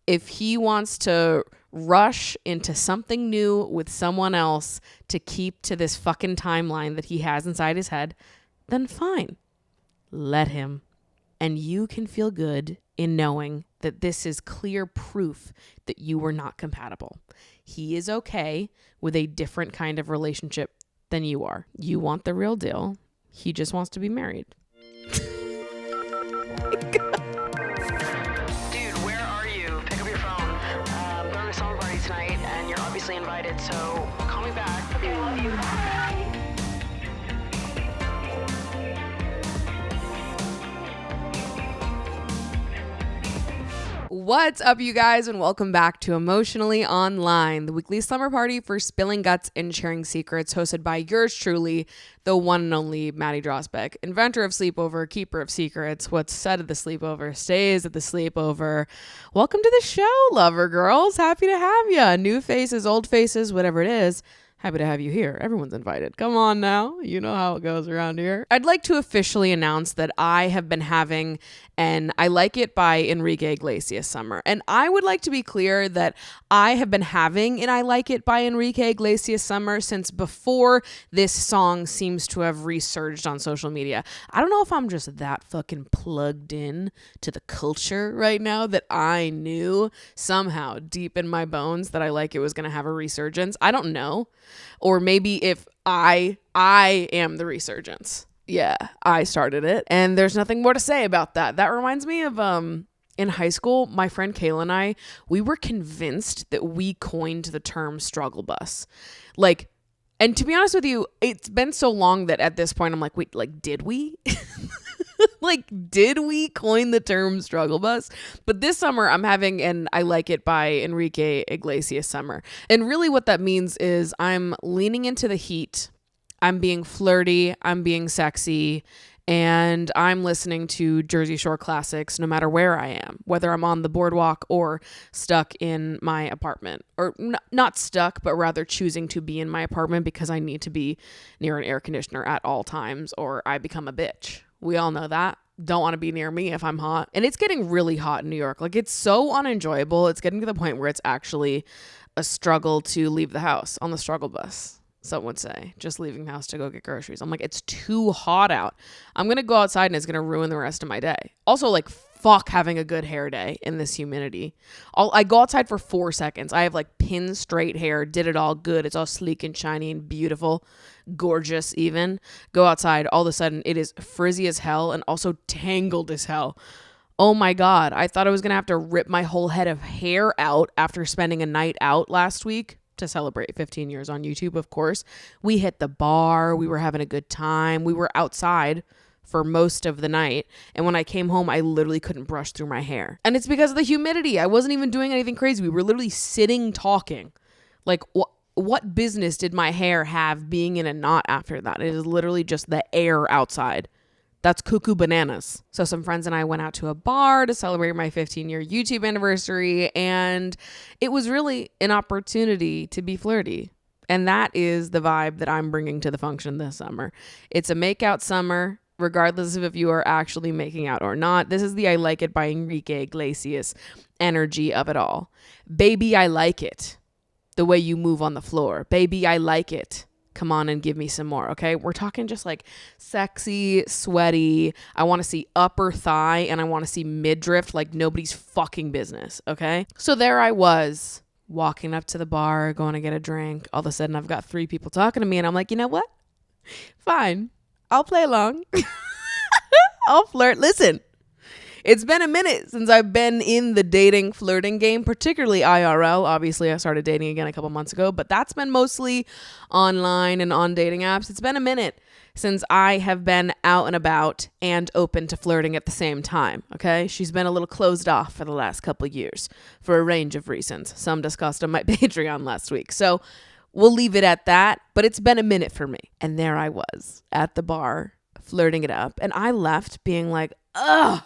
If he wants to rush into something new with someone else to keep to this fucking timeline that he has inside his head, then fine. Let him. And you can feel good in knowing that this is clear proof that you were not compatible. He is okay with a different kind of relationship than you are. You want the real deal. He just wants to be married. Dude, where are you? Pick up your phone. We're going to a summer party tonight, and you're obviously invited, so call me back. Okay, love you. Bye. What's up, you guys, and welcome back to Emotionally Online, the weekly slumber party for spilling guts and sharing secrets, hosted by yours truly, the one and only Maddie Drosbeck, inventor of sleepover, keeper of secrets. What's said at the sleepover stays at the sleepover. Welcome to the show, lover girls. Happy to have ya. New faces, old faces, whatever it is. Happy to have you here. Everyone's invited. Come on now. You know how it goes around here. I'd like to officially announce that I have been having an I Like It by Enrique Iglesias summer. And I would like to be clear that I have been having an I Like It by Enrique Iglesias summer since before this song seems to have resurged on social media. I don't know if I'm just that fucking plugged in to the culture right now that I knew somehow deep in my bones that I Like It was going to have a resurgence. I don't know. Or maybe if I am the resurgence. Yeah, I started it. And there's nothing more to say about that. That reminds me of in high school, my friend Kayla and I, we were convinced that we coined the term struggle bus. Like, and to be honest with you, it's been so long that at this point I'm like, wait, like, did we? Like, did we coin the term struggle bus? But this summer, I'm having an I Like It by Enrique Iglesias summer. And really what that means is I'm leaning into the heat. I'm being flirty. I'm being sexy. And I'm listening to Jersey Shore classics no matter where I am, whether I'm on the boardwalk or stuck in my apartment. Or not stuck, but rather choosing to be in my apartment because I need to be near an air conditioner at all times or I become a bitch. We all know that. Don't want to be near me if I'm hot. And it's getting really hot in New York. Like, it's so unenjoyable. It's getting to the point where it's actually a struggle to leave the house on the struggle bus. Some would say, just leaving the house to go get groceries. I'm like, it's too hot out. I'm going to go outside and it's going to ruin the rest of my day. Also, like, fuck having a good hair day in this humidity. I go outside for 4 seconds. I have like pin straight hair, did it all good. It's all sleek and shiny and beautiful, gorgeous even. Go outside, all of a sudden it is frizzy as hell and also tangled as hell. Oh my God. I thought I was going to have to rip my whole head of hair out after spending a night out last week. To celebrate 15 years on YouTube, of course. We hit the bar. We were having a good time. We were outside for most of the night. And when I came home, I literally couldn't brush through my hair. And it's because of the humidity. I wasn't even doing anything crazy. We were literally sitting talking. Like, what business did my hair have being in a knot after that? It is literally just the air outside. That's cuckoo bananas. So some friends and I went out to a bar to celebrate my 15-year YouTube anniversary, and it was really an opportunity to be flirty. And that is the vibe that I'm bringing to the function this summer. It's a make-out summer, regardless of if you are actually making out or not. This is the I Like It by Enrique Iglesias energy of it all. Baby, I like it. The way you move on the floor. Baby, I like it. Come on and give me some more, okay? We're talking just like sexy, sweaty. I want to see upper thigh and I want to see midriff like nobody's fucking business, okay? So there I was, walking up to the bar, going to get a drink. All of a sudden, I've got 3 people talking to me and I'm like, you know what? Fine. I'll play along. I'll flirt. Listen, it's been a minute since I've been in the dating, flirting game, particularly IRL. Obviously, I started dating again a couple months ago, but that's been mostly online and on dating apps. It's been a minute since I have been out and about and open to flirting at the same time, okay? She's been a little closed off for the last couple years for a range of reasons, some discussed on my Patreon last week. So we'll leave it at that, but it's been a minute for me. And there I was at the bar, flirting it up, and I left being like, ugh.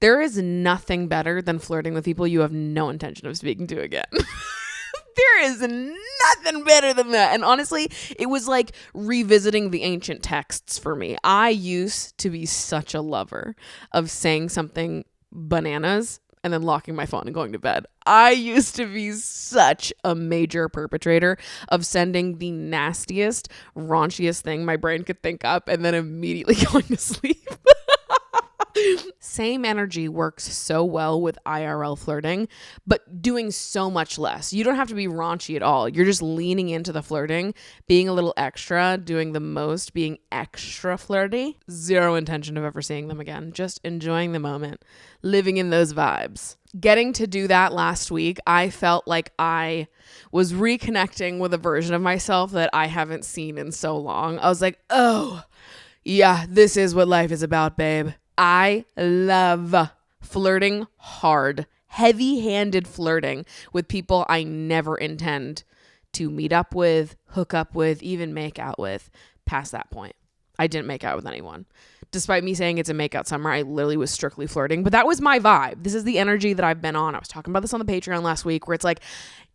There is nothing better than flirting with people you have no intention of speaking to again. There is nothing better than that. And honestly, it was like revisiting the ancient texts for me. I used to be such a lover of saying something bananas and then locking my phone and going to bed. I used to be such a major perpetrator of sending the nastiest, raunchiest thing my brain could think up and then immediately going to sleep. Same energy works so well with IRL flirting, but doing so much less. You don't have to be raunchy at all. You're just leaning into the flirting, being a little extra, doing the most, being extra flirty. Zero intention of ever seeing them again. Just enjoying the moment, living in those vibes. Getting to do that last week, I felt like I was reconnecting with a version of myself that I haven't seen in so long. I was like, oh, yeah, this is what life is about, babe. I love flirting hard, heavy-handed flirting with people I never intend to meet up with, hook up with, even make out with. Past that point, I didn't make out with anyone. Despite me saying it's a makeout summer, I literally was strictly flirting, but that was my vibe. This is the energy that I've been on. I was talking about this on the Patreon last week, where it's like,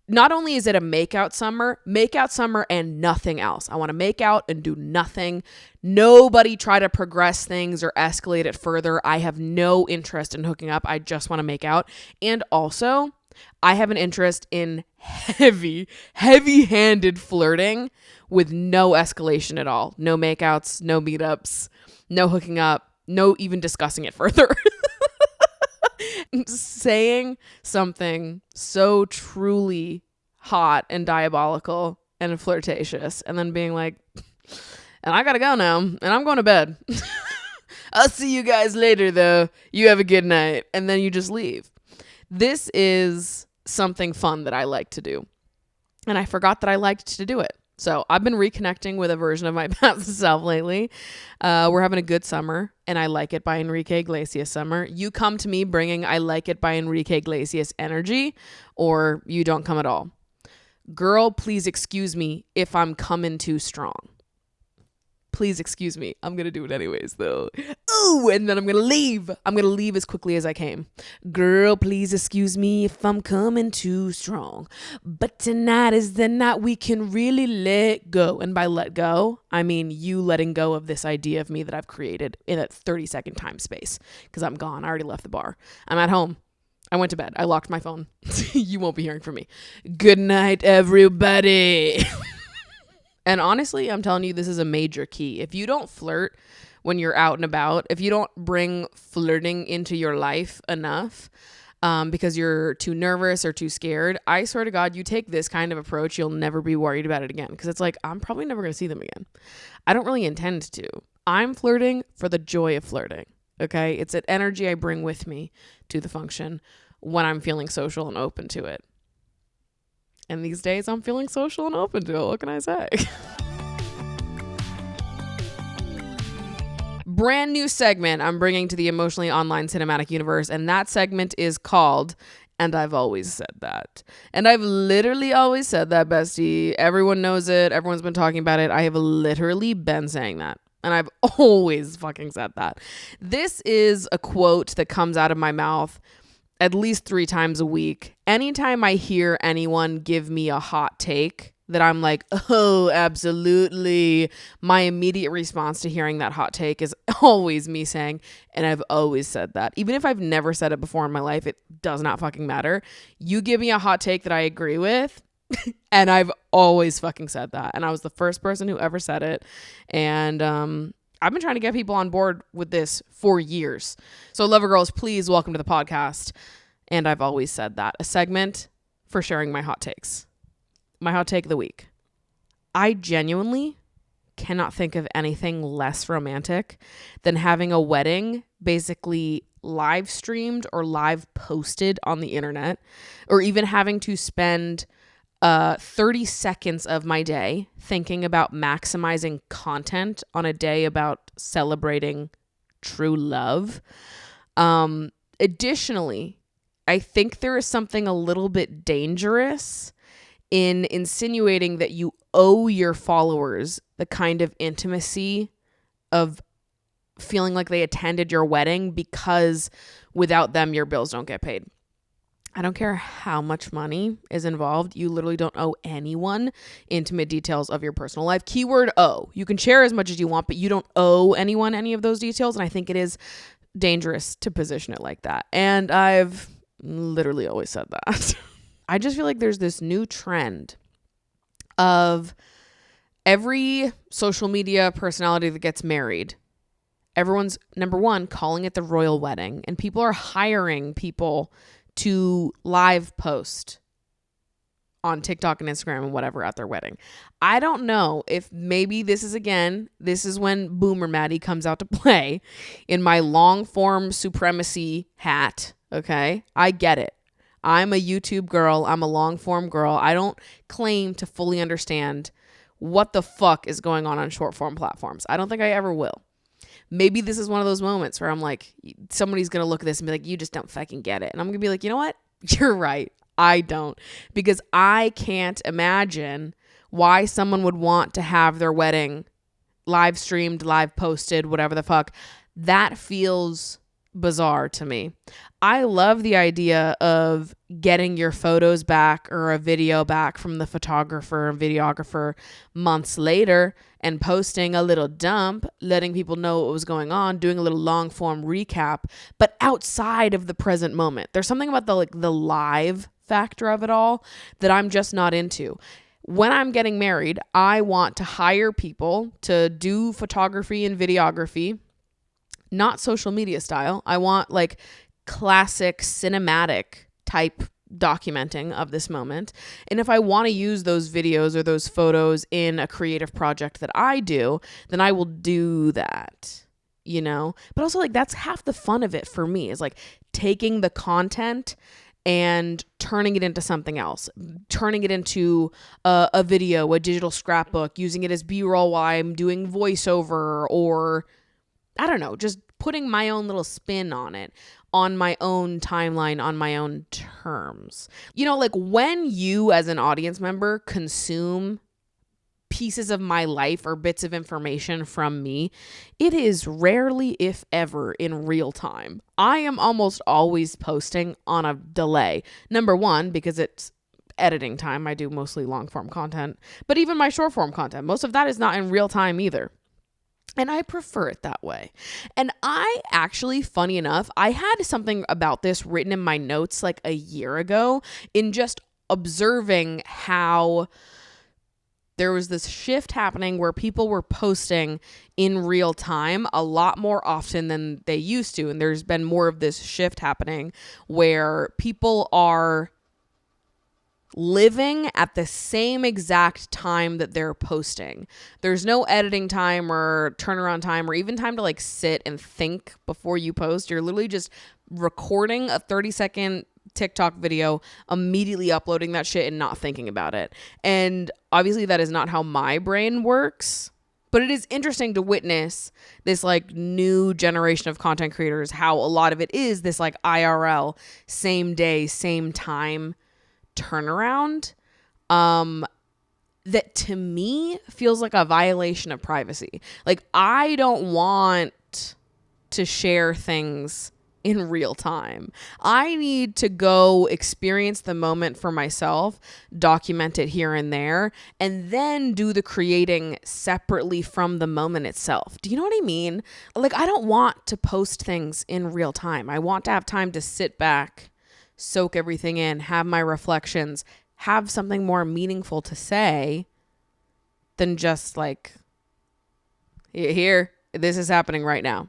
not only is it a makeout summer and nothing else. I want to make out and do nothing. Nobody try to progress things or escalate it further. I have no interest in hooking up. I just want to make out. And also, I have an interest in heavy-handed flirting with no escalation at all. No makeouts, no meetups, no hooking up, no even discussing it further. Saying something so truly hot and diabolical and flirtatious and then being like, and I gotta go now and I'm going to bed. I'll see you guys later though. You have a good night. And then you just leave. This is something fun that I like to do. And I forgot that I liked to do it. So I've been reconnecting with a version of my past self lately. We're having a good summer, and I Like It by Enrique Iglesias summer. You come to me bringing I Like It by Enrique Iglesias energy, or you don't come at all. Girl, please excuse me if I'm coming too strong. Please excuse me. I'm going to do it anyways, though. Ooh, and then I'm going to leave. I'm going to leave as quickly as I came. Girl, please excuse me if I'm coming too strong. But tonight is the night we can really let go. And by let go, I mean you letting go of this idea of me that I've created in a 30-second time space. Because I'm gone. I already left the bar. I'm at home. I went to bed. I locked my phone. You won't be hearing from me. Good night, everybody. And honestly, I'm telling you, this is a major key. If you don't flirt when you're out and about, if you don't bring flirting into your life enough because you're too nervous or too scared, I swear to God, you take this kind of approach, you'll never be worried about it again. Because it's like, I'm probably never going to see them again. I don't really intend to. I'm flirting for the joy of flirting. Okay? It's an energy I bring with me to the function when I'm feeling social and open to it. And these days, I'm feeling social and open to it. What can I say? Brand new segment I'm bringing to the emotionally online cinematic universe. And that segment is called And I've Always Said That. And I've literally always said that, bestie. Everyone knows it. Everyone's been talking about it. I have literally been saying that. And I've always fucking said that. This is a quote that comes out of my mouth at least 3 times a week. Anytime I hear anyone give me a hot take that I'm like, oh, absolutely. My immediate response to hearing that hot take is always me saying, and I've always said that. Even if I've never said it before in my life, it does not fucking matter. You give me a hot take that I agree with, and I've always fucking said that. And I was the first person who ever said it. And I've been trying to get people on board with this for years. So Lover Girls, please welcome to the podcast. And I've always said that. A segment for sharing my hot takes. My hot take of the week. I genuinely cannot think of anything less romantic than having a wedding basically live streamed or live posted on the internet, or even having to spend 30 seconds of my day thinking about maximizing content on a day about celebrating true love. Additionally, I think there is something a little bit dangerous in insinuating that you owe your followers the kind of intimacy of feeling like they attended your wedding because without them, your bills don't get paid. I don't care how much money is involved. You literally don't owe anyone intimate details of your personal life. Keyword owe. You can share as much as you want, but you don't owe anyone any of those details. And I think it is dangerous to position it like that. And I've literally always said that. I just feel like there's this new trend of every social media personality that gets married. Everyone's, number one, calling it the royal wedding, and people are hiring people to live post on TikTok and Instagram and whatever at their wedding. I don't know if maybe this is when Boomer Maddie comes out to play in my long form supremacy hat. Okay. I get it. I'm a YouTube girl. I'm a long form girl. I don't claim to fully understand what the fuck is going on short form platforms. I don't think I ever will. Maybe this is one of those moments where I'm like, somebody's going to look at this and be like, you just don't fucking get it. And I'm going to be like, you know what? You're right. I don't. Because I can't imagine why someone would want to have their wedding live streamed, live posted, whatever the fuck. That feels bizarre to me. I love the idea of getting your photos back or a video back from the photographer and videographer months later and posting a little dump, letting people know what was going on, doing a little long form recap, but outside of the present moment. There's something about the live factor of it all that I'm just not into. When I'm getting married, I want to hire people to do photography and videography, not social media style. I want like classic cinematic type documenting of this moment. And if I want to use those videos or those photos in a creative project that I do, then I will do that, you know? But also like that's half the fun of it for me is like taking the content and turning it into something else, turning it into a video, a digital scrapbook, using it as B-roll while I'm doing voiceover, or I don't know, just putting my own little spin on it, on my own timeline, on my own terms. You know, like when you as an audience member consume pieces of my life or bits of information from me, it is rarely, if ever, in real time. I am almost always posting on a delay. Number one, because it's editing time. I do mostly long form content, but even my short form content, most of that is not in real time either. And I prefer it that way. And I actually, funny enough, I had something about this written in my notes like a year ago in just observing how there was this shift happening where people were posting in real time a lot more often than they used to. And there's been more of this shift happening where people are living at the same exact time that they're posting. There's no editing time or turnaround time or even time to like sit and think before you post. You're literally just recording a 30-second TikTok video, immediately uploading that shit and not thinking about it. And obviously that is not how my brain works, but it is interesting to witness this like new generation of content creators, how a lot of it is this like IRL, same day, same time turnaround, that to me feels like a violation of privacy. Like I don't want to share things in real time. I need to go experience the moment for myself, document it here and there, and then do the creating separately from the moment itself. Do you know what I mean? Like I don't want to post things in real time. I want to have time to sit back, soak everything in, have my reflections, have something more meaningful to say than just like, here, this is happening right now.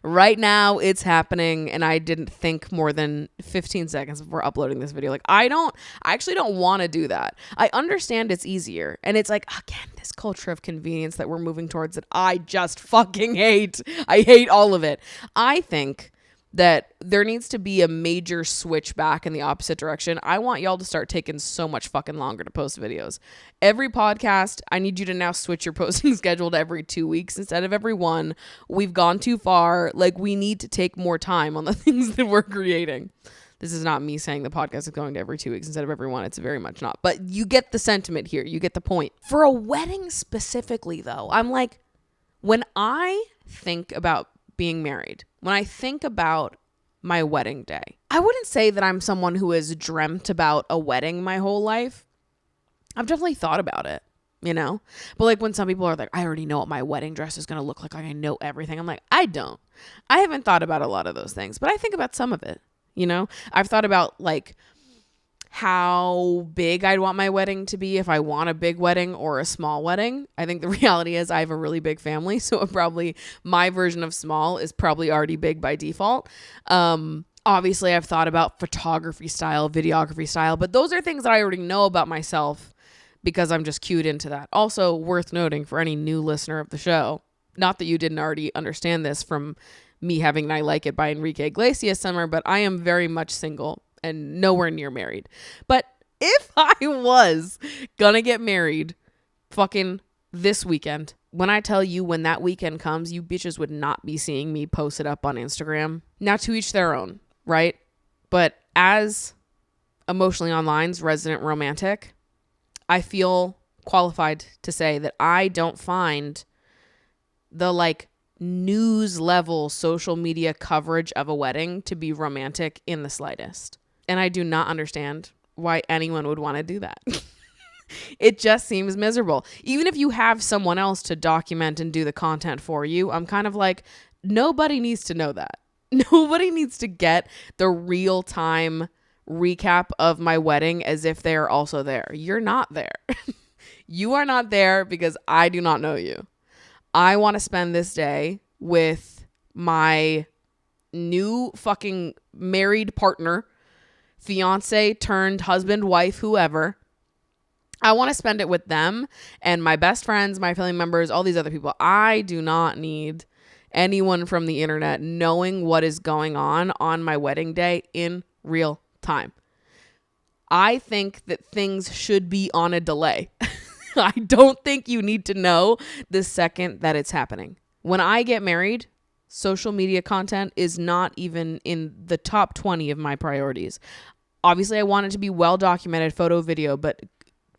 Right now it's happening and I didn't think more than 15 seconds before uploading this video. Like I actually don't want to do that. I understand it's easier. And it's like, again, this culture of convenience that we're moving towards that I just fucking hate. I hate all of it. I think that there needs to be a major switch back in the opposite direction. I want y'all to start taking so much fucking longer to post videos. Every podcast, I need you to now switch your posting schedule to every 2 weeks instead of every one. We've gone too far. Like we need to take more time on the things that we're creating. This is not me saying the podcast is going to every 2 weeks instead of every one. It's very much not. But you get the sentiment here. You get the point. For a wedding specifically, though, I'm like, when I think about being married, when I think about my wedding day, I wouldn't say that I'm someone who has dreamt about a wedding my whole life. I've definitely thought about it, you know? But like when some people are like, I already know what my wedding dress is going to look like. I know everything. I'm like, I don't. I haven't thought about a lot of those things, but I think about some of it, you know? I've thought about like how big I'd want my wedding to be, if I want a big wedding or a small wedding. I think the reality is I have a really big family, so my version of small is probably already big by default. Obviously I've thought about photography style, videography style, but those are things that I already know about myself because I'm just cued into that. Also worth noting for any new listener of the show, not that you didn't already understand this from me having I Like It by Enrique Iglesias summer, but I am very much single and nowhere near married. But if I was gonna get married fucking this weekend, when I tell you when that weekend comes, you bitches would not be seeing me post it up on Instagram. Now to each their own, right? But as Emotionally Online's resident romantic, I feel qualified to say that I don't find the like news level social media coverage of a wedding to be romantic in the slightest. And I do not understand why anyone would want to do that. It just seems miserable. Even if you have someone else to document and do the content for you, I'm kind of like, nobody needs to know that. Nobody needs to get the real time recap of my wedding as if they're also there. You're not there. You are not there because I do not know you. I want to spend this day with my new fucking married partner, fiance turned husband, wife, whoever. I want to spend it with them and my best friends, my family members, all these other people. I do not need anyone from the internet knowing what is going on my wedding day in real time. I think that things should be on a delay. I don't think you need to know the second that it's happening. When I get married, social media content is not even in the top 20 of my priorities. Obviously, I want it to be well documented, photo, video, but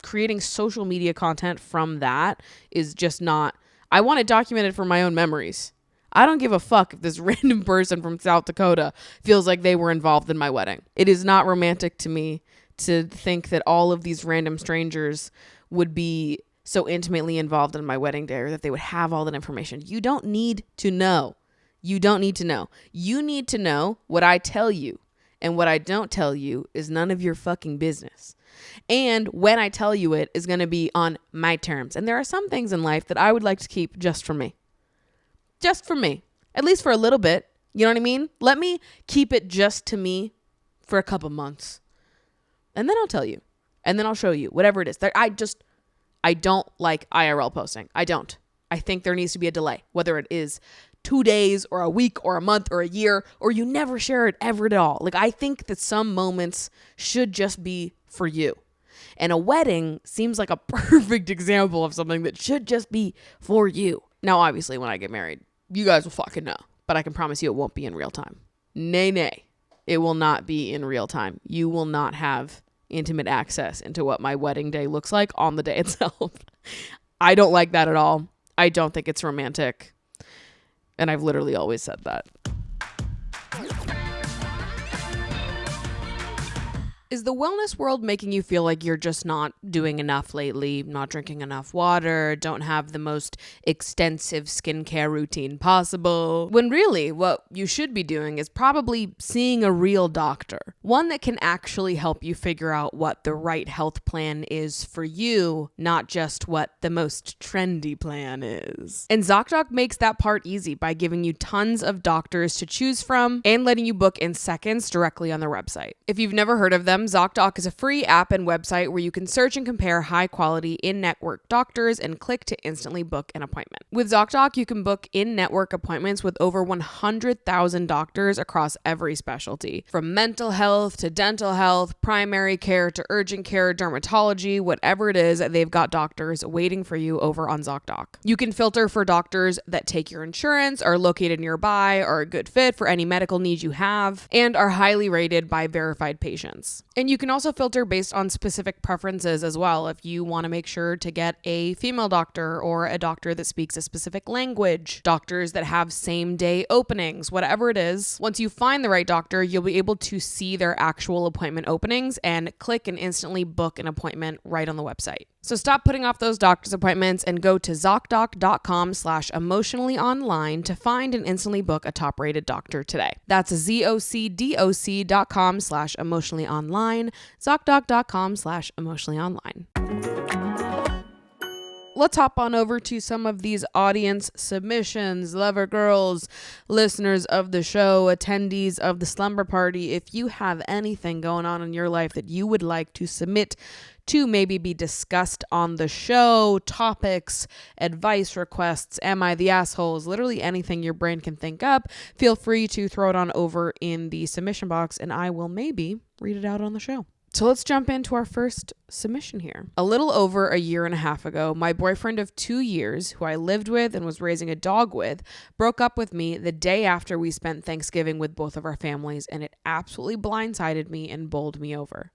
creating social media content from that is just not. I want it documented for my own memories. I don't give a fuck if this random person from South Dakota feels like they were involved in my wedding. It is not romantic to me to think that all of these random strangers would be so intimately involved in my wedding day or that they would have all that information. You don't need to know. You don't need to know. You need to know what I tell you. And what I don't tell you is none of your fucking business. And when I tell you it is going to be on my terms. And there are some things in life that I would like to keep just for me. Just for me. At least for a little bit. You know what I mean? Let me keep it just to me for a couple months. And then I'll tell you. And then I'll show you. Whatever it is. I don't like IRL posting. I don't. I think there needs to be a delay. Whether it is 2 days or a week or a month or a year, or you never share it ever at all. Like, I think that some moments should just be for you. And a wedding seems like a perfect example of something that should just be for you. Now, obviously, when I get married, you guys will fucking know. But I can promise you it won't be in real time. Nay. It will not be in real time. You will not have intimate access into what my wedding day looks like on the day itself. I don't like that at all. I don't think it's romantic. And I've literally always said that. Is the wellness world making you feel like you're just not doing enough lately, not drinking enough water, don't have the most extensive skincare routine possible? When really what you should be doing is probably seeing a real doctor. One that can actually help you figure out what the right health plan is for you, not just what the most trendy plan is. And ZocDoc makes that part easy by giving you tons of doctors to choose from and letting you book in seconds directly on their website. If you've never heard of them, ZocDoc is a free app and website where you can search and compare high-quality in-network doctors and click to instantly book an appointment. With ZocDoc, you can book in-network appointments with over 100,000 doctors across every specialty. From mental health to dental health, primary care to urgent care, dermatology, whatever it is, they've got doctors waiting for you over on ZocDoc. You can filter for doctors that take your insurance, are located nearby, are a good fit for any medical needs you have, and are highly rated by verified patients. And you can also filter based on specific preferences as well. If you want to make sure to get a female doctor or a doctor that speaks a specific language, doctors that have same day openings, whatever it is. Once you find the right doctor, you'll be able to see their actual appointment openings and click and instantly book an appointment right on the website. So stop putting off those doctor's appointments and go to ZocDoc.com/emotionallyonline to find and instantly book a top-rated doctor today. That's ZocDoc.com/emotionallyonline, ZocDoc.com/emotionallyonline. Let's hop on over to some of these audience submissions. Lover girls, listeners of the show, attendees of the slumber party, if you have anything going on in your life that you would like to submit to maybe be discussed on the show, topics, advice requests, am I the assholes, literally anything your brain can think up, feel free to throw it on over in the submission box and I will maybe read it out on the show. So let's jump into our first submission here. A little over a year and a half ago, my boyfriend of 2 years, who I lived with and was raising a dog with, broke up with me the day after we spent Thanksgiving with both of our families, and it absolutely blindsided me and bowled me over.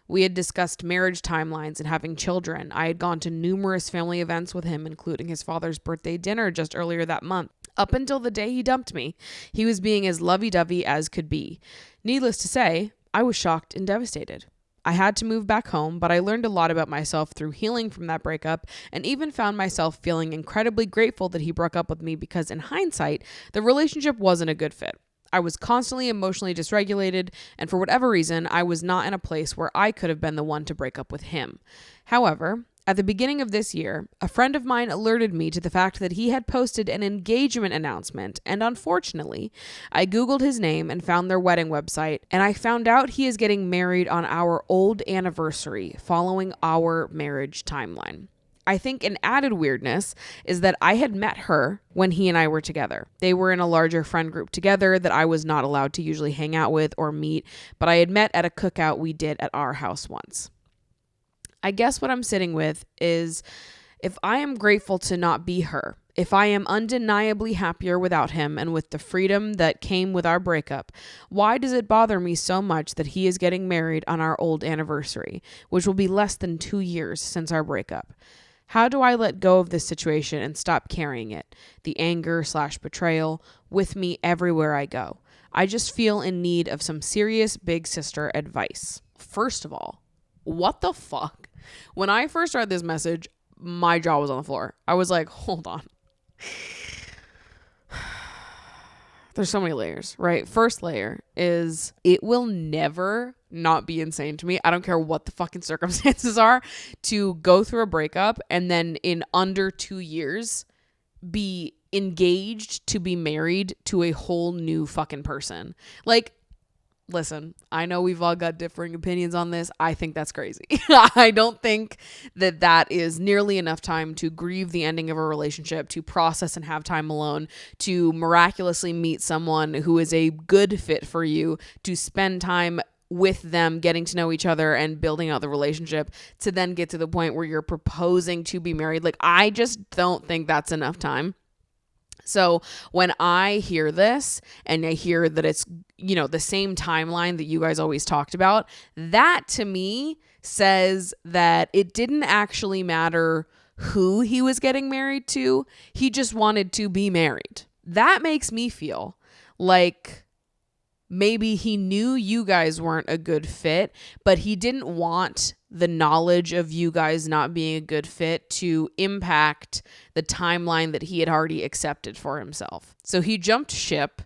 We had discussed marriage timelines and having children. I had gone to numerous family events with him, including his father's birthday dinner just earlier that month. Up until the day he dumped me, he was being as lovey-dovey as could be. Needless to say, I was shocked and devastated. I had to move back home, but I learned a lot about myself through healing from that breakup and even found myself feeling incredibly grateful that he broke up with me because in hindsight, the relationship wasn't a good fit. I was constantly emotionally dysregulated, and for whatever reason, I was not in a place where I could have been the one to break up with him. However, at the beginning of this year, a friend of mine alerted me to the fact that he had posted an engagement announcement, and unfortunately, I Googled his name and found their wedding website, and I found out he is getting married on our old anniversary following our marriage timeline. I think an added weirdness is that I had met her when he and I were together. They were in a larger friend group together that I was not allowed to usually hang out with or meet, but I had met at a cookout we did at our house once. I guess what I'm sitting with is if I am grateful to not be her, if I am undeniably happier without him and with the freedom that came with our breakup, why does it bother me so much that he is getting married on our old anniversary, which will be less than 2 years since our breakup? How do I let go of this situation and stop carrying it, the anger/betrayal, with me everywhere I go? I just feel in need of some serious big sister advice. First of all, what the fuck? When I first read this message, my jaw was on the floor. I was like, hold on. There's so many layers, right? First layer is it will never not be insane to me. I don't care what the fucking circumstances are to go through a breakup and then in under 2 years be engaged to be married to a whole new fucking person. Like, listen, I know we've all got differing opinions on this. I think that's crazy. I don't think that that is nearly enough time to grieve the ending of a relationship, to process and have time alone, to miraculously meet someone who is a good fit for you, to spend time with them, getting to know each other and building out the relationship, to then get to the point where you're proposing to be married. Like, I just don't think that's enough time. So when I hear this and I hear that it's, you know, the same timeline that you guys always talked about, that to me says that it didn't actually matter who he was getting married to. He just wanted to be married. That makes me feel like maybe he knew you guys weren't a good fit, but he didn't want the knowledge of you guys not being a good fit to impact the timeline that he had already accepted for himself. So he jumped ship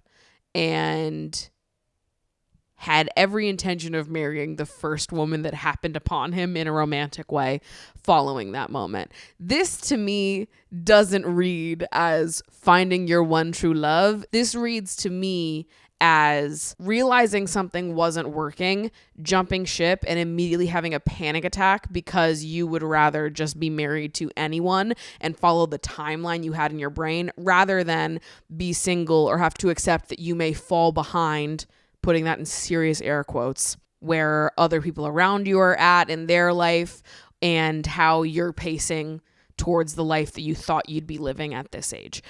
and had every intention of marrying the first woman that happened upon him in a romantic way following that moment. This to me doesn't read as finding your one true love. This reads to me as realizing something wasn't working, jumping ship, and immediately having a panic attack because you would rather just be married to anyone and follow the timeline you had in your brain rather than be single or have to accept that you may fall behind, putting that in serious air quotes, where other people around you are at in their life and how you're pacing towards the life that you thought you'd be living at this age.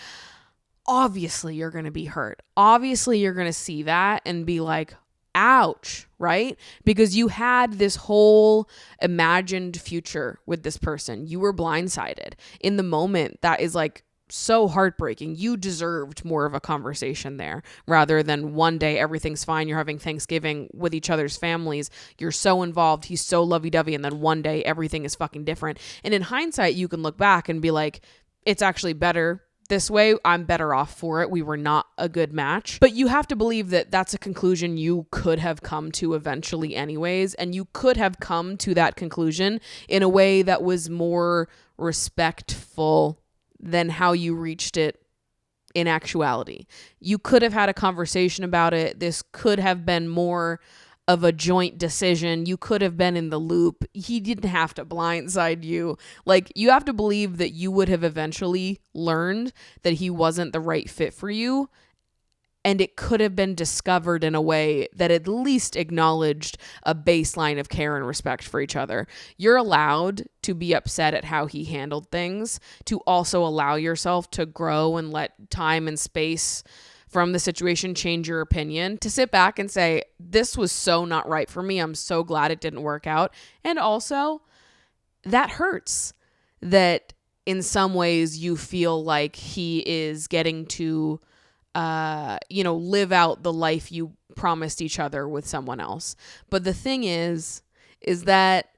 Obviously, you're going to be hurt. Obviously, you're going to see that and be like, ouch, right? Because you had this whole imagined future with this person. You were blindsided. In the moment, that is like so heartbreaking. You deserved more of a conversation there rather than one day everything's fine. You're having Thanksgiving with each other's families. You're so involved. He's so lovey-dovey. And then one day everything is fucking different. And in hindsight, you can look back and be like, it's actually better this way. I'm better off for it. We were not a good match. But you have to believe that that's a conclusion you could have come to eventually anyways. And you could have come to that conclusion in a way that was more respectful than how you reached it in actuality. You could have had a conversation about it. This could have been more of a joint decision. You could have been in the loop. He didn't have to blindside you. Like, you have to believe that you would have eventually learned that he wasn't the right fit for you. And it could have been discovered in a way that at least acknowledged a baseline of care and respect for each other. You're allowed to be upset at how he handled things, to also allow yourself to grow and let time and space from the situation change your opinion, to sit back and say, this was so not right for me. I'm so glad it didn't work out. And also, that hurts that in some ways you feel like he is getting to live out the life you promised each other with someone else. But the thing is that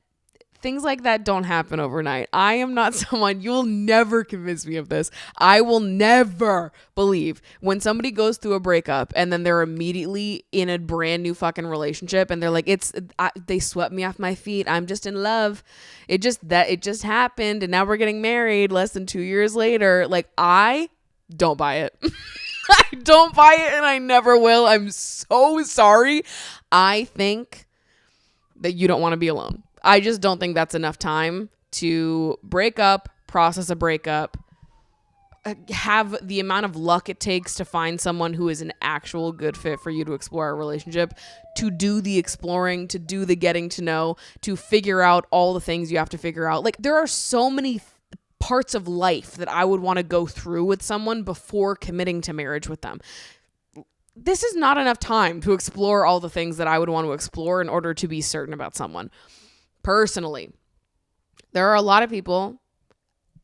things like that don't happen overnight. I am not someone, you'll never convince me of this. I will never believe when somebody goes through a breakup and then they're immediately in a brand new fucking relationship and they're like, they swept me off my feet. I'm just in love. It just happened. And now we're getting married less than 2 years later. Like, I don't buy it. I don't buy it and I never will. I'm so sorry. I think that you don't want to be alone. I just don't think that's enough time to break up, process a breakup, have the amount of luck it takes to find someone who is an actual good fit for you to explore a relationship, to do the exploring, to do the getting to know, to figure out all the things you have to figure out. Like, there are so many parts of life that I would want to go through with someone before committing to marriage with them. This is not enough time to explore all the things that I would want to explore in order to be certain about someone. Personally, there are a lot of people,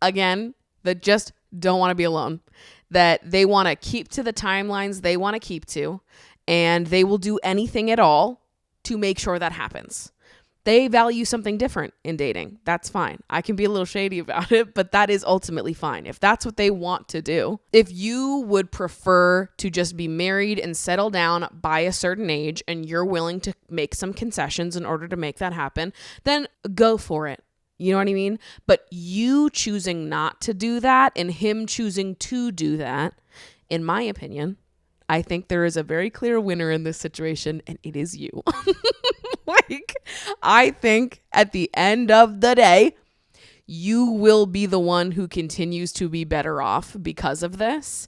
again, that just don't want to be alone, that they want to keep to the timelines they want to keep to, and they will do anything at all to make sure that happens. They value something different in dating. That's fine. I can be a little shady about it, but that is ultimately fine if that's what they want to do. If you would prefer to just be married and settle down by a certain age and you're willing to make some concessions in order to make that happen, then go for it. You know what I mean? But you choosing not to do that and him choosing to do that, in my opinion, I think there is a very clear winner in this situation, and it is you. Like, I think at the end of the day, you will be the one who continues to be better off because of this.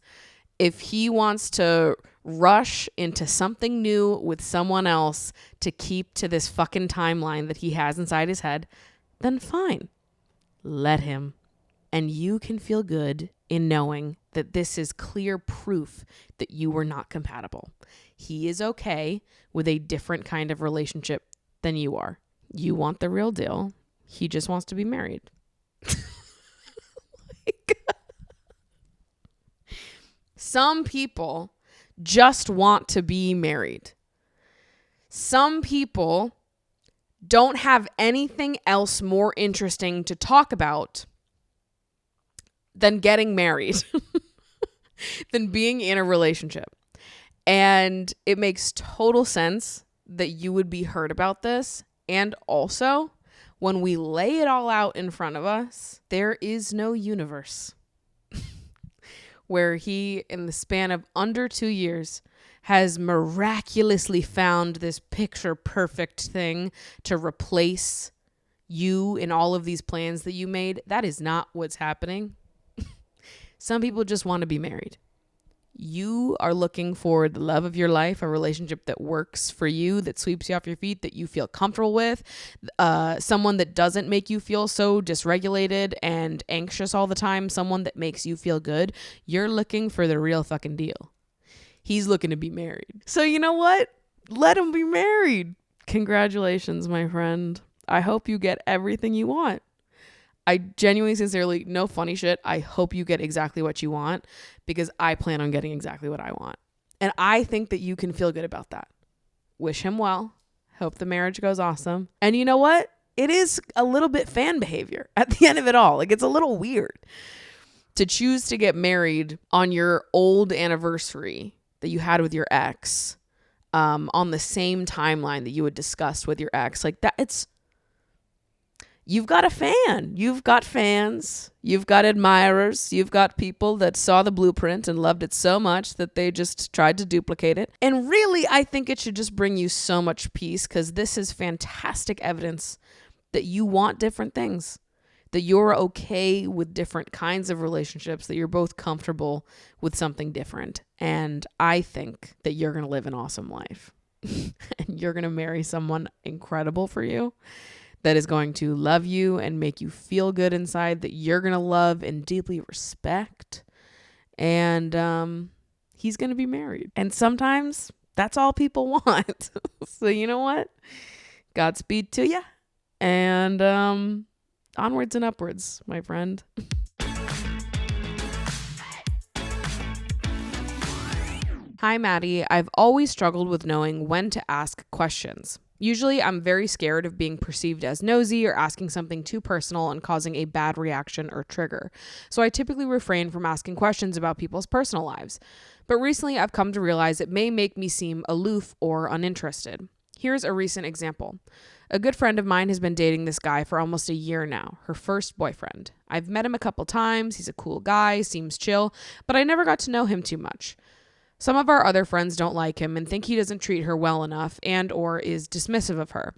If he wants to rush into something new with someone else to keep to this fucking timeline that he has inside his head, then fine. Let him. And you can feel good in knowing that this is clear proof that you were not compatible. He is okay with a different kind of relationship than you are. You want the real deal. He just wants to be married. Some people just want to be married. Some people don't have anything else more interesting to talk about than getting married, than being in a relationship. And it makes total sense that you would be hurt about this. And also, when we lay it all out in front of us, there is no universe where he, in the span of under 2 years, has miraculously found this picture perfect thing to replace you in all of these plans that you made. That is not what's happening. Some people just want to be married. You are looking for the love of your life, a relationship that works for you, that sweeps you off your feet, that you feel comfortable with, someone that doesn't make you feel so dysregulated and anxious all the time, someone that makes you feel good. You're looking for the real fucking deal. He's looking to be married. So you know what? Let him be married. Congratulations, my friend. I hope you get everything you want. I genuinely, sincerely, no funny shit. I hope you get exactly what you want because I plan on getting exactly what I want. And I think that you can feel good about that. Wish him well. Hope the marriage goes awesome. And you know what? It is a little bit fan behavior at the end of it all. Like, it's a little weird to choose to get married on your old anniversary that you had with your ex, on the same timeline that you had discussed with your ex. Like that, you've got a fan. You've got fans. You've got admirers. You've got people that saw the blueprint and loved it so much that they just tried to duplicate it. And really, I think it should just bring you so much peace because this is fantastic evidence that you want different things, that you're okay with different kinds of relationships, that you're both comfortable with something different. And I think that you're going to live an awesome life and you're going to marry someone incredible for you, that is going to love you and make you feel good inside, that you're going to love and deeply respect. And he's going to be married. And sometimes that's all people want. So you know what? Godspeed to you. And onwards and upwards, my friend. Hi, Maddie. I've always struggled with knowing when to ask questions. Usually, I'm very scared of being perceived as nosy or asking something too personal and causing a bad reaction or trigger. So I typically refrain from asking questions about people's personal lives. But recently, I've come to realize it may make me seem aloof or uninterested. Here's a recent example. A good friend of mine has been dating this guy for almost a year now, her first boyfriend. I've met him a couple times. He's a cool guy, seems chill, but I never got to know him too much. Some of our other friends don't like him and think he doesn't treat her well enough and or is dismissive of her.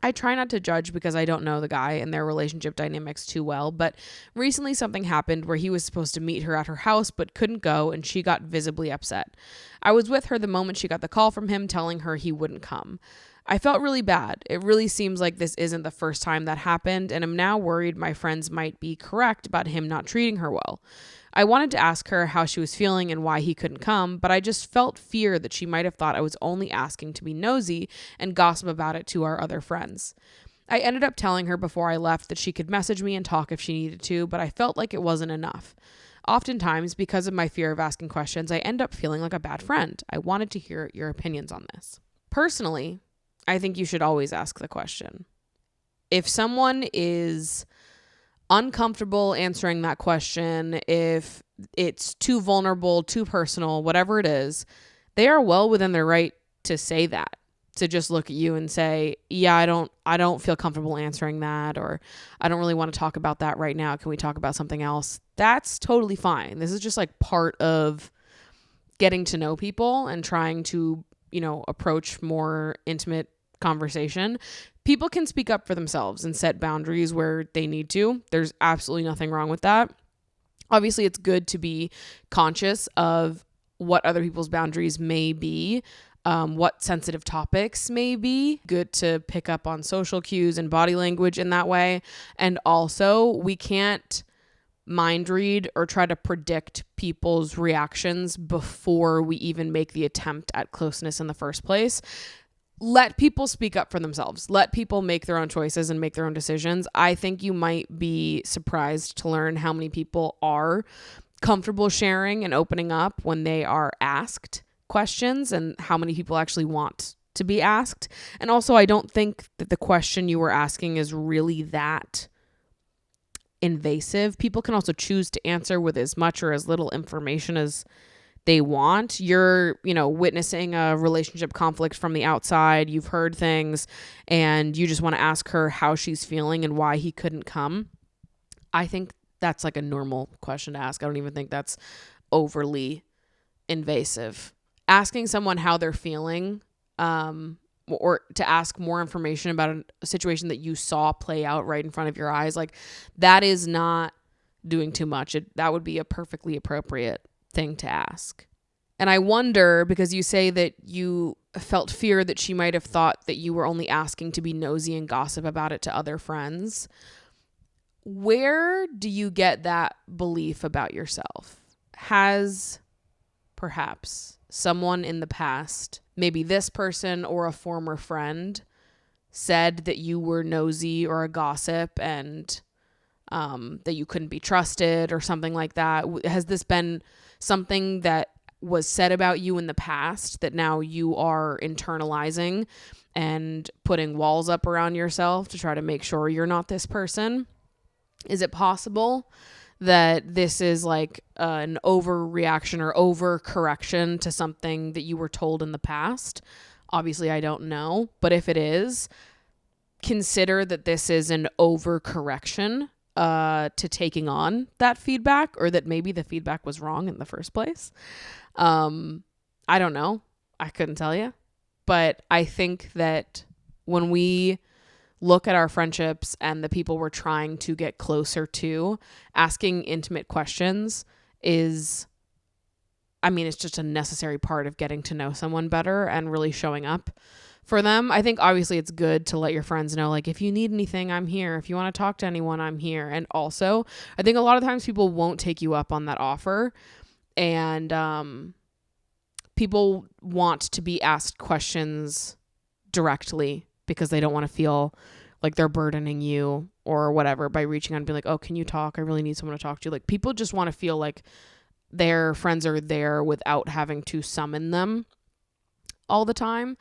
I try not to judge because I don't know the guy and their relationship dynamics too well, but recently something happened where he was supposed to meet her at her house but couldn't go and she got visibly upset. I was with her the moment she got the call from him telling her he wouldn't come. I felt really bad. It really seems like this isn't the first time that happened, and I'm now worried my friends might be correct about him not treating her well. I wanted to ask her how she was feeling and why he couldn't come, but I just felt fear that she might have thought I was only asking to be nosy and gossip about it to our other friends. I ended up telling her before I left that she could message me and talk if she needed to, but I felt like it wasn't enough. Oftentimes, because of my fear of asking questions, I end up feeling like a bad friend. I wanted to hear your opinions on this. Personally, I think you should always ask the question. If someone is uncomfortable answering that question, if it's too vulnerable, too personal, whatever it is, they are well within their right to say that, to just look at you and say, yeah, I don't feel comfortable answering that, or I don't really want to talk about that right now. Can we talk about something else? That's totally fine. This is just like part of getting to know people and trying to, approach more intimate conversation. People can speak up for themselves and set boundaries where they need to. There's absolutely nothing wrong with that. Obviously, it's good to be conscious of what other people's boundaries may be, what sensitive topics may be. Good to pick up on social cues and body language in that way. And also, we can't mind read or try to predict people's reactions before we even make the attempt at closeness in the first place. Let people speak up for themselves. Let people make their own choices and make their own decisions. I think you might be surprised to learn how many people are comfortable sharing and opening up when they are asked questions, and how many people actually want to be asked. And also, I don't think that the question you were asking is really that invasive. People can also choose to answer with as much or as little information as they want. You're, witnessing a relationship conflict from the outside. You've heard things and you just want to ask her how she's feeling and why he couldn't come. I think that's like a normal question to ask. I don't even think that's overly invasive. Asking someone how they're feeling, or to ask more information about a situation that you saw play out right in front of your eyes, like that is not doing too much. That would be a perfectly appropriate thing to ask. And I wonder, because you say that you felt fear that she might have thought that you were only asking to be nosy and gossip about it to other friends. Where do you get that belief about yourself? Has perhaps someone in the past, maybe this person or a former friend, said that you were nosy or a gossip and that you couldn't be trusted or something like that? Has this been something that was said about you in the past that now you are internalizing and putting walls up around yourself to try to make sure you're not this person? Is it possible that this is like an overreaction or overcorrection to something that you were told in the past? Obviously, I don't know. But if it is, consider that this is an overcorrection to taking on that feedback, or that maybe the feedback was wrong in the first place. I don't know. I couldn't tell you. But I think that when we look at our friendships and the people we're trying to get closer to, asking intimate questions is, I mean, it's just a necessary part of getting to know someone better and really showing up for them. I think obviously it's good to let your friends know, like, if you need anything, I'm here. If you want to talk to anyone, I'm here. And also, I think a lot of times people won't take you up on that offer. And people want to be asked questions directly because they don't want to feel like they're burdening you or whatever by reaching out and being like, oh, can you talk? I really need someone to talk to. Like, people just want to feel like their friends are there without having to summon them all the time.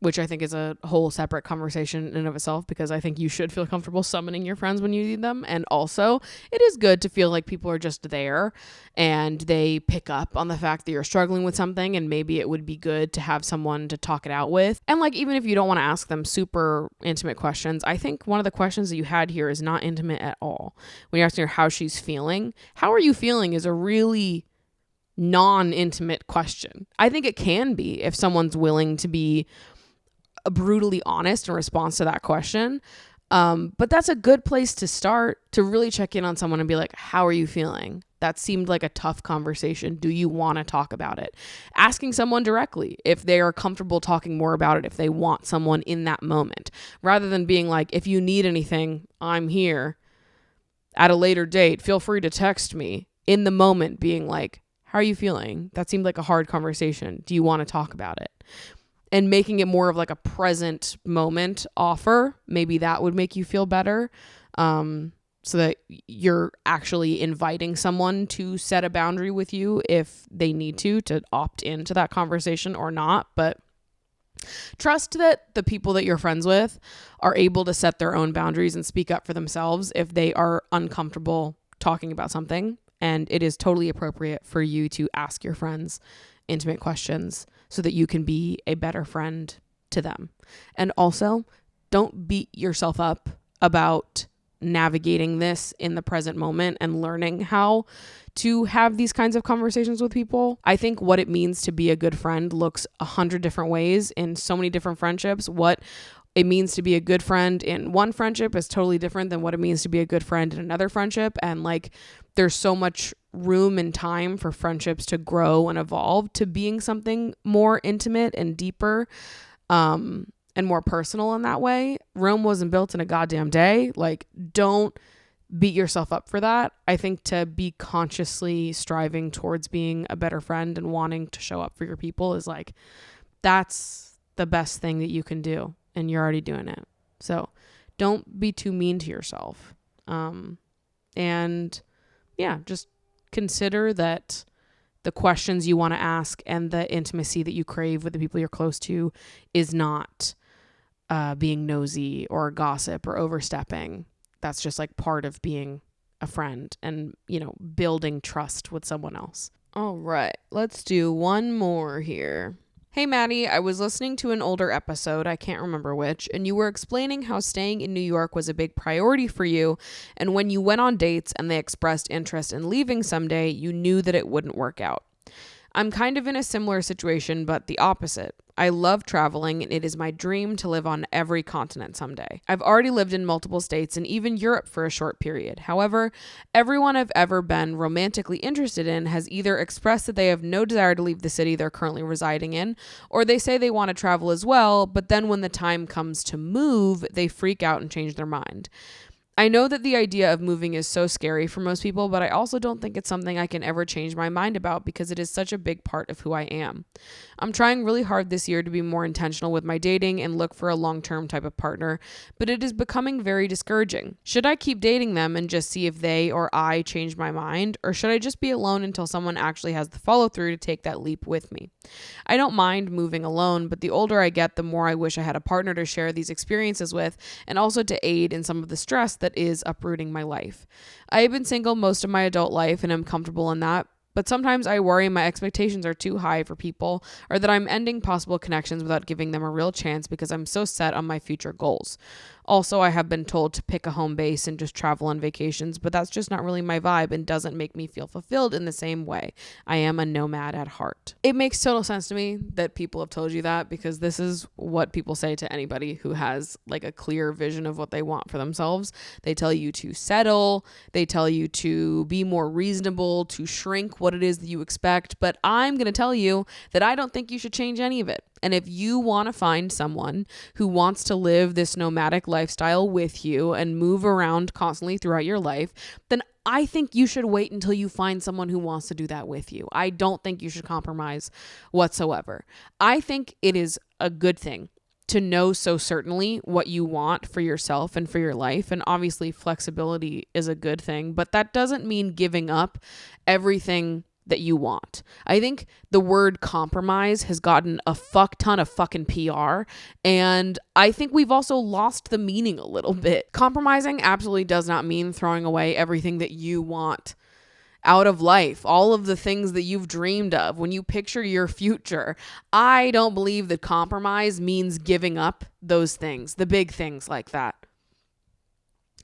Which I think is a whole separate conversation in and of itself, because I think you should feel comfortable summoning your friends when you need them. And also, it is good to feel like people are just there and they pick up on the fact that you're struggling with something, and maybe it would be good to have someone to talk it out with. And like, even if you don't want to ask them super intimate questions, I think one of the questions that you had here is not intimate at all. When you're asking her how she's feeling, how are you feeling is a really non-intimate question. I think it can be if someone's willing to be brutally honest in response to that question. But that's a good place to start, to really check in on someone and be like, how are you feeling? That seemed like a tough conversation. Do you want to talk about it? Asking someone directly if they are comfortable talking more about it, if they want someone in that moment, rather than being like, if you need anything, I'm here. At a later date, feel free to text me. In the moment, being like, how are you feeling? That seemed like a hard conversation. Do you want to talk about it? And making it more of like a present moment offer, maybe that would make you feel better. So that you're actually inviting someone to set a boundary with you if they need to opt into that conversation or not. But trust that the people that you're friends with are able to set their own boundaries and speak up for themselves if they are uncomfortable talking about something. And it is totally appropriate for you to ask your friends intimate questions so that you can be a better friend to them. And also, don't beat yourself up about navigating this in the present moment and learning how to have these kinds of conversations with people. I think what it means to be a good friend looks 100 different ways in so many different friendships. What it means to be a good friend in one friendship is totally different than what it means to be a good friend in another friendship. And like, there's so much room and time for friendships to grow and evolve to being something more intimate and deeper, and more personal in that way. Rome wasn't built in a goddamn day. Like, don't beat yourself up for that. I think to be consciously striving towards being a better friend and wanting to show up for your people is like, that's the best thing that you can do. And you're already doing it. So don't be too mean to yourself. And yeah, just consider that the questions you want to ask and the intimacy that you crave with the people you're close to is not being nosy or gossip or overstepping. That's just like part of being a friend and, you know, building trust with someone else. All right, let's do one more here. Hey, Maddie, I was listening to an older episode, I can't remember which, and you were explaining how staying in New York was a big priority for you, and when you went on dates and they expressed interest in leaving someday, you knew that it wouldn't work out. I'm kind of in a similar situation, but the opposite. I love traveling, and it is my dream to live on every continent someday. I've already lived in multiple states and even Europe for a short period. However, everyone I've ever been romantically interested in has either expressed that they have no desire to leave the city they're currently residing in, or they say they want to travel as well, but then when the time comes to move, they freak out and change their mind. I know that the idea of moving is so scary for most people, but I also don't think it's something I can ever change my mind about because it is such a big part of who I am. I'm trying really hard this year to be more intentional with my dating and look for a long-term type of partner, but it is becoming very discouraging. Should I keep dating them and just see if they or I change my mind, or should I just be alone until someone actually has the follow-through to take that leap with me? I don't mind moving alone, but the older I get, the more I wish I had a partner to share these experiences with and also to aid in some of the stress that is uprooting my life. I have been single most of my adult life and am comfortable in that, but sometimes I worry my expectations are too high for people or that I'm ending possible connections without giving them a real chance because I'm so set on my future goals. Also, I have been told to pick a home base and just travel on vacations, but that's just not really my vibe and doesn't make me feel fulfilled in the same way. I am a nomad at heart. It makes total sense to me that people have told you that because this is what people say to anybody who has like a clear vision of what they want for themselves. They tell you to settle, they tell you to be more reasonable, to shrink what it is that you expect, but I'm going to tell you that I don't think you should change any of it. And if you want to find someone who wants to live this nomadic lifestyle with you and move around constantly throughout your life, then I think you should wait until you find someone who wants to do that with you. I don't think you should compromise whatsoever. I think it is a good thing to know so certainly what you want for yourself and for your life. And obviously flexibility is a good thing, but that doesn't mean giving up everything that you want. I think the word compromise has gotten a fuck ton of fucking PR, and I think we've also lost the meaning a little bit. Compromising absolutely does not mean throwing away everything that you want out of life, all of the things that you've dreamed of when you picture your future. I don't believe that compromise means giving up those things, the big things like that.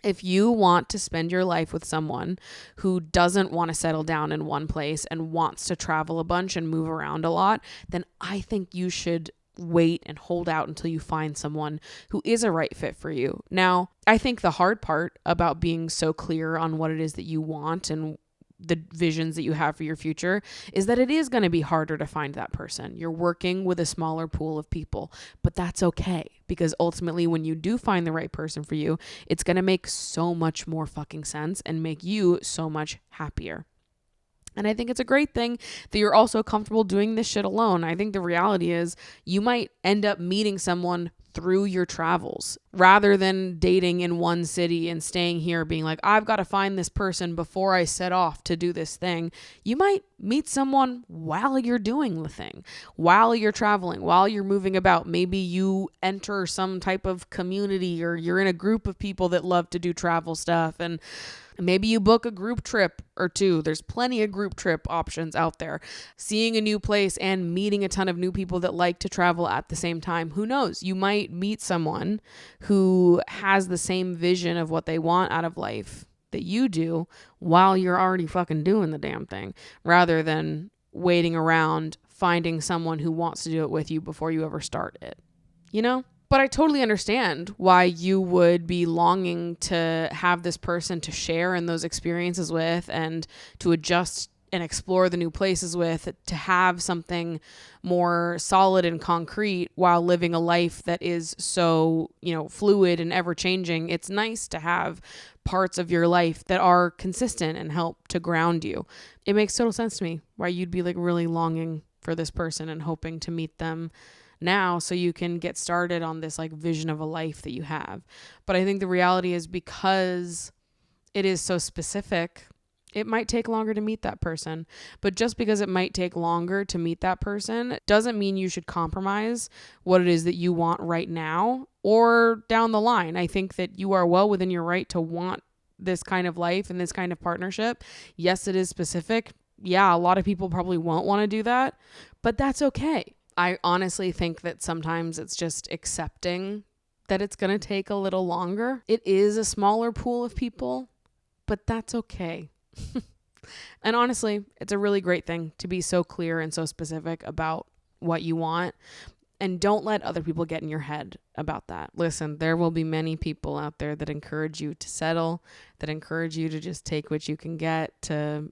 If you want to spend your life with someone who doesn't want to settle down in one place and wants to travel a bunch and move around a lot, then I think you should wait and hold out until you find someone who is a right fit for you. Now, I think the hard part about being so clear on what it is that you want and the visions that you have for your future is that it is going to be harder to find that person. You're working with a smaller pool of people, but that's okay because ultimately when you do find the right person for you, it's going to make so much more fucking sense and make you so much happier. And I think it's a great thing that you're also comfortable doing this shit alone. I think the reality is you might end up meeting someone through your travels rather than dating in one city and staying here being like, I've got to find this person before I set off to do this thing. You might meet someone while you're doing the thing, while you're traveling, while you're moving about. Maybe you enter some type of community or you're in a group of people that love to do travel stuff, and maybe you book a group trip or two. There's plenty of group trip options out there. Seeing a new place and meeting a ton of new people that like to travel at the same time. Who knows? You might meet someone who has the same vision of what they want out of life that you do while you're already fucking doing the damn thing, rather than waiting around finding someone who wants to do it with you before you ever start it. You know? But I totally understand why you would be longing to have this person to share in those experiences with and to adjust and explore the new places with, to have something more solid and concrete while living a life that is so, fluid and ever changing. It's nice to have parts of your life that are consistent and help to ground you. It makes total sense to me why you'd be like really longing for this person and hoping to meet them now so you can get started on this like vision of a life that you have. But I think the reality is because it is so specific, it might take longer to meet that person. But just because it might take longer to meet that person doesn't mean you should compromise what it is that you want right now or down the line. I think that you are well within your right to want this kind of life and this kind of partnership. Yes, it is specific. Yeah, a lot of people probably won't want to do that, but that's okay. I honestly think that sometimes it's just accepting that it's going to take a little longer. It is a smaller pool of people, but that's okay. And honestly, it's a really great thing to be so clear and so specific about what you want. And don't let other people get in your head about that. Listen, there will be many people out there that encourage you to settle, that encourage you to just take what you can get, to,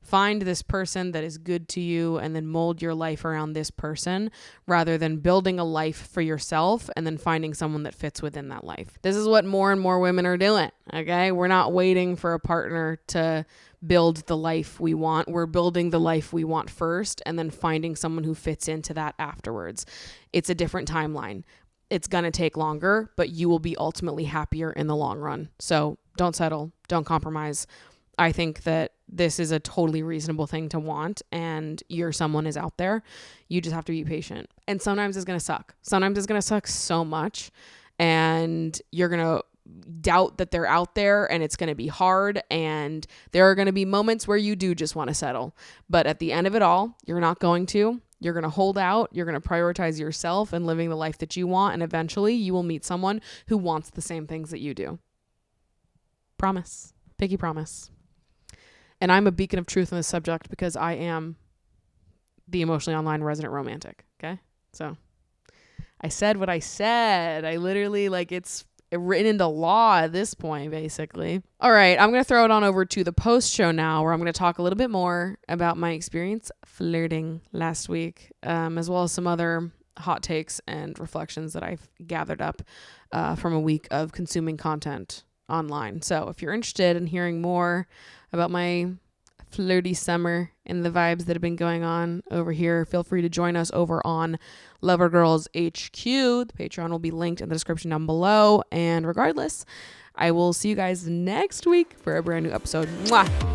Find this person that is good to you and then mold your life around this person rather than building a life for yourself and then finding someone that fits within that life. This is what more and more women are doing, okay? We're not waiting for a partner to build the life we want. We're building the life we want first and then finding someone who fits into that afterwards. It's a different timeline. It's going to take longer, but you will be ultimately happier in the long run. So don't settle. Don't compromise. I think that this is a totally reasonable thing to want, and someone is out there. You just have to be patient. And sometimes it's going to suck. Sometimes it's going to suck so much, and you're going to doubt that they're out there, and it's going to be hard, and there are going to be moments where you do just want to settle. But at the end of it all, you're not going to. You're going to hold out. You're going to prioritize yourself and living the life that you want, and eventually you will meet someone who wants the same things that you do. Promise. Pinky promise. And I'm a beacon of truth on this subject because I am the emotionally online resident romantic. Okay. So I said what I said. I literally it's written into law at this point, basically. All right. I'm going to throw it on over to the post show now, where I'm going to talk a little bit more about my experience flirting last week, as well as some other hot takes and reflections that I've gathered up from a week of consuming content online. So if you're interested in hearing more about my flirty summer and the vibes that have been going on over here, feel free to join us over on Lover Girls HQ. The Patreon will be linked in the description down below. And regardless, I will see you guys next week for a brand new episode. Mwah!